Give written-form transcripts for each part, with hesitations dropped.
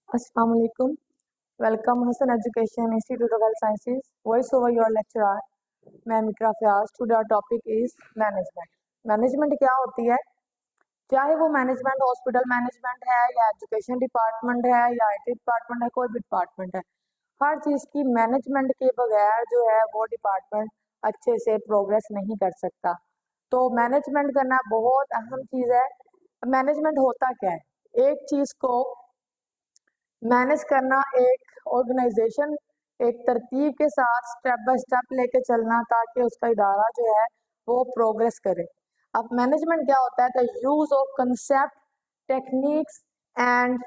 अस्सलाम वालेकुम। Welcome Hasan education institute of health sciences. Voice over your lecturer, मैं Mikra Fayaz. Today our topic is management. Management क्या होती है? चाहे वो मैनेजमेंट हॉस्पिटल मैनेजमेंट है या एजुकेशन डिपार्टमेंट है या आईटी डिपार्टमेंट है, कोई भी डिपार्टमेंट है, हर चीज़ की मैनेजमेंट के बगैर जो है वो डिपार्टमेंट अच्छे से प्रोग्रेस नहीं कर सकता। तो मैनेजमेंट करना बहुत अहम चीज़ है। मैनेजमेंट होता क्या है? एक चीज़ को मैनेज करना, एक ऑर्गेनाइजेशन एक तरतीब के साथ स्टेप बाय स्टेप लेके चलना ताकि उसका इदारा जो है वो प्रोग्रेस करे। अब मैनेजमेंट क्या होता है? The use of concept, techniques and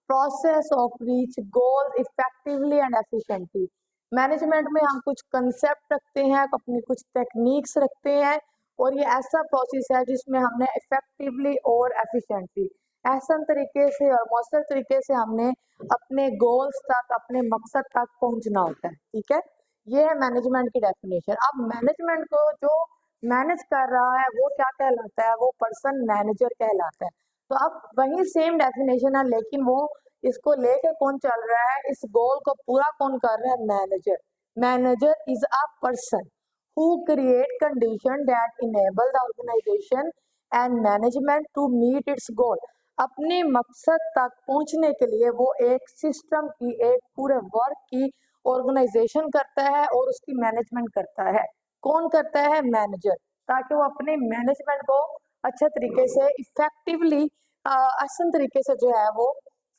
process of reach goal effectively and efficiently. Management में हम कुछ कंसेप्ट रखते हैं, अपनी कुछ टेक्निक्स रखते हैं, और ये ऐसा प्रोसेस है जिसमें हमने इफेक्टिवली और एफिशिएंटली आसान तरीके से और मौसर तरीके से हमने अपने गोल्स तक, अपने मकसद तक पहुंचना होता है। ठीक है, ये है मैनेजमेंट की डेफिनेशन। अब मैनेजमेंट को जो मैनेज कर रहा है वो क्या कहलाता है? वो पर्सन मैनेजर कहलाता है। तो अब वही सेम डेफिनेशन है, लेकिन वो इसको लेके कौन चल रहा है, इस गोल को पूरा कौन कर रहा है? Manager. Manager is a person who create condition that enable the organization and management to meet its goal। अपने मकसद तक पहुंचने के लिए वो एक सिस्टम की, एक पूरे वर्क की ऑर्गेनाइजेशन करता है और उसकी मैनेजमेंट करता है। कौन करता है? मैनेजर। ताकि वो अपने मैनेजमेंट को अच्छे तरीके से इफेक्टिवली आसान तरीके से जो है वो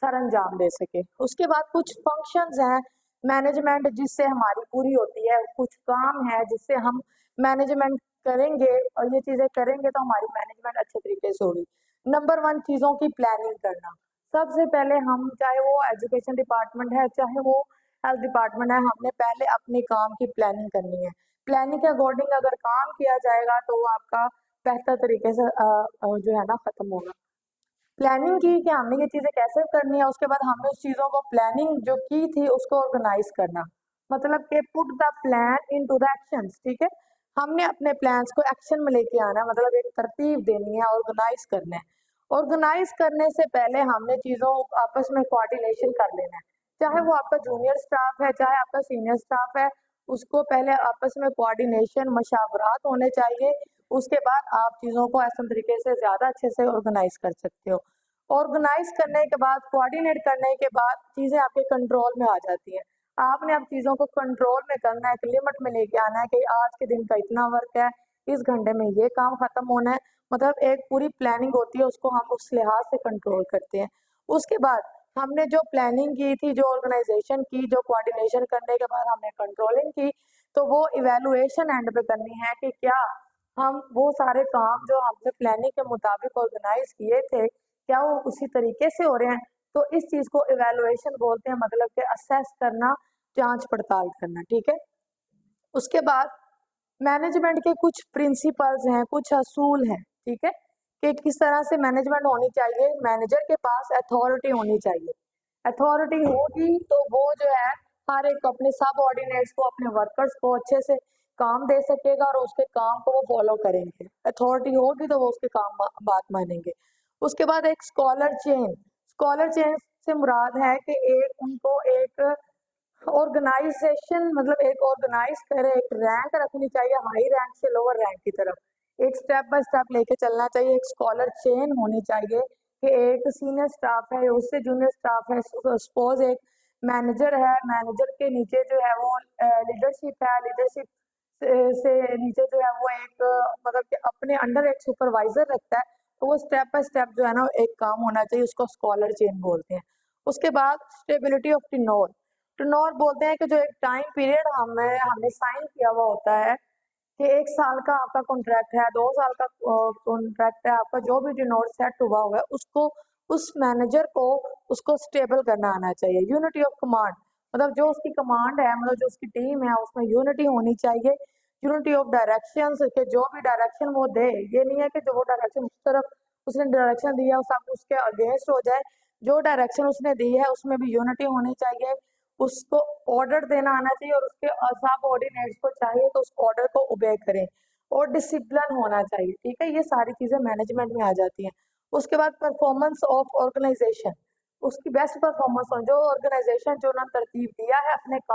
सर अंजाम दे सके। उसके बाद कुछ फंक्शंस हैं मैनेजमेंट जिससे हमारी पूरी होती है, कुछ काम है जिससे हम मैनेजमेंट करेंगे और ये चीजें करेंगे तो हमारी मैनेजमेंट अच्छे तरीके से होगी। नंबर वन, चीजों की प्लानिंग करना। सबसे पहले हम, चाहे वो एजुकेशन डिपार्टमेंट है चाहे वो हेल्थ डिपार्टमेंट है, हमने पहले अपने काम की प्लानिंग करनी है। प्लानिंग के अकॉर्डिंग अगर काम किया जाएगा तो वो आपका बेहतर तरीके से जो है ना खत्म होगा। प्लानिंग की कि हमने ये चीजें कैसे करनी है, उसके बाद हमने उस चीजों को प्लानिंग जो की थी उसको ऑर्गेनाइज करना, मतलब कि put the plan into the actions. ठीक है, हमने अपने प्लान्स को एक्शन में लेके आना है, मतलब एक तरतीब देनी है, ऑर्गेनाइज करना है। ऑर्गेनाइज करने से पहले हमने चीजों आपस में कोऑर्डिनेशन कर लेना है। चाहे वो आपका जूनियर स्टाफ है चाहे आपका सीनियर स्टाफ है, उसको पहले आपस में कोऑर्डिनेशन, मशावरात होने चाहिए। उसके बाद आप चीजों को ऐसे तरीके से ज्यादा अच्छे से ऑर्गेनाइज कर सकते हो। ऑर्गेनाइज करने के बाद, कोऑर्डिनेट करने के बाद चीजें आपके कंट्रोल में आ जाती हैं। आपने अब चीजों को कंट्रोल में करना है, एक लिमिट में लेके आना है कि आज के दिन का इतना वर्क है, इस घंटे में ये काम खत्म होना है। मतलब एक पूरी प्लानिंग होती है, उसको हम उस लिहाज से कंट्रोल करते हैं। उसके बाद हमने जो प्लानिंग की थी, जो ऑर्गेनाइजेशन की, जो कोऑर्डिनेशन करने के बाद हमने कंट्रोलिंग की, तो वो इवेलुएशन एंड पे करनी है कि क्या हम वो सारे काम जो हमने प्लानिंग के मुताबिक ऑर्गेनाइज किए थे, क्या वो उसी तरीके से हो रहे हैं। तो इस चीज को इवेलुएशन बोलते हैं, मतलब कि असेस करना, जांच पड़ताल करना। ठीक है, उसके बाद मैनेजमेंट के कुछ प्रिंसिपल्स हैं, कुछ असूल हैं। ठीक है, कि किस तरह से मैनेजमेंट होनी चाहिए। मैनेजर के पास अथॉरिटी होनी चाहिए। अथॉरिटी होगी तो वो जो है हर एक अपने सब ऑर्डिनेट्स को, अपने वर्कर्स को अच्छे से काम दे सकेगा और उसके काम को वो फॉलो करेंगे। अथॉरिटी होगी तो वो उसके काम बात मानेंगे। उसके बाद एक स्कॉलर चेन। स्कॉलर चेन से मुराद है कि एक उनको एक ऑर्गेनाइजेशन, मतलब एक ऑर्गेनाइज करे, एक रैंक रखनी चाहिए, हाई रैंक से लोअर रैंक की तरफ एक स्टेप बाय स्टेप लेके चलना चाहिए। एक स्कॉलर चेन होनी चाहिए कि एक सीनियर स्टाफ है, उससे जूनियर स्टाफ है, सपोज एक मैनेजर है, मैनेजर के नीचे जो है वो लीडरशिप है, लीडरशिप से नीचे जो है वो एक मतलब कि अपने अंडर एक सुपरवाइजर रखता है। तो वो स्टेप बाय स्टेप जो है ना एक काम होना चाहिए, उसको स्कॉलर चेन बोलते हैं। उसके बाद स्टेबिलिटी ऑफ टिनोर। टिनोर बोलते हैं कि जो एक टाइम पीरियड हमें हमने साइन किया हुआ होता है कि 1 साल का आपका कॉन्ट्रैक्ट है, 2 साल का कॉन्ट्रैक्ट है, आपका जो भी टिनोर सेट हुआ हुआ है उसको, उस मैनेजर को उसको स्टेबल करना आना चाहिए। यूनिटी ऑफ कमांड, मतलब जो उसकी कमांड है, मतलब जो उसकी टीम है उसमें यूनिटी होनी चाहिए। यूनिटी ऑफ डायरेक्शन, के जो भी डायरेक्शन वो दे, ये नहीं है कि जो वो डायरेक्शन उस तरफ उसने डायरेक्शन दिया सब उसके अगेंस्ट हो जाए। जो डायरेक्शन उसने दी है उसमें भी यूनिटी होनी चाहिए। उसको ऑर्डर देना आना चाहिए और उसके सब ऑर्डिनेट्स को चाहिए तो उस ऑर्डर को ओबे करें, और डिसिप्लिन होना चाहिए। ठीक है, ये सारी चीजें मैनेजमेंट में आ जाती हैं। उसके बाद परफॉर्मेंस ऑफ ऑर्गेनाइजेशन। उसकी बेस्ट परफॉर्मेंस हो, जो ऑर्गेनाइजेशन जो उन्होंने तरतीब दिया है अपने काम